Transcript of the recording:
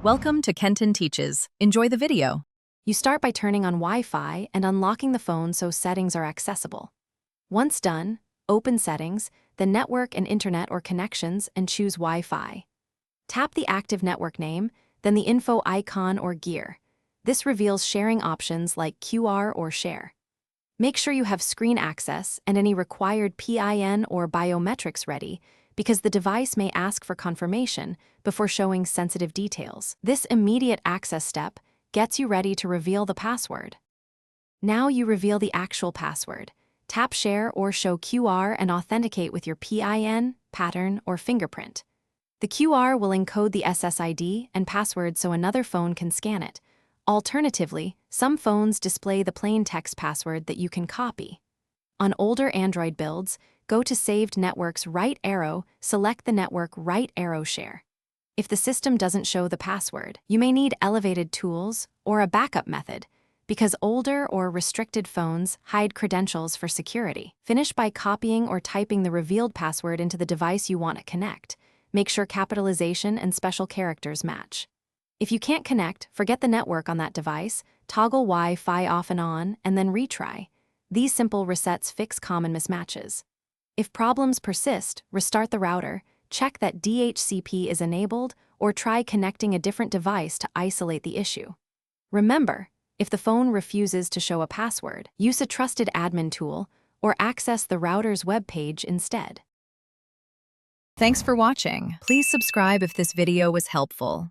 Welcome to Kenton Teaches. Enjoy the video. You start by turning on Wi-Fi and unlocking the phone so settings are accessible. Once done, open Settings, then Network and Internet or Connections and choose Wi-Fi. Tap the active network name, then the info icon or gear. This reveals sharing options like QR or share. Make sure you have screen access and any required PIN or biometrics ready, because the device may ask for confirmation before showing sensitive details. This immediate access step gets you ready to reveal the password. Now you reveal the actual password. Tap Share or Show QR and authenticate with your PIN, pattern, or fingerprint. The QR will encode the SSID and password so another phone can scan it. Alternatively, some phones display the plain text password that you can copy. On older Android builds, go to Saved Network's right arrow, select the network right arrow share. If the system doesn't show the password, you may need elevated tools or a backup method, because older or restricted phones hide credentials for security. Finish by copying or typing the revealed password into the device you want to connect. Make sure capitalization and special characters match. If you can't connect, forget the network on that device, toggle Wi-Fi off and on, and then retry. These simple resets fix common mismatches. If problems persist, restart the router, check that DHCP is enabled, or try connecting a different device to isolate the issue. Remember, if the phone refuses to show a password, use a trusted admin tool or access the router's web page instead. Thanks for watching. Please subscribe if this video was helpful.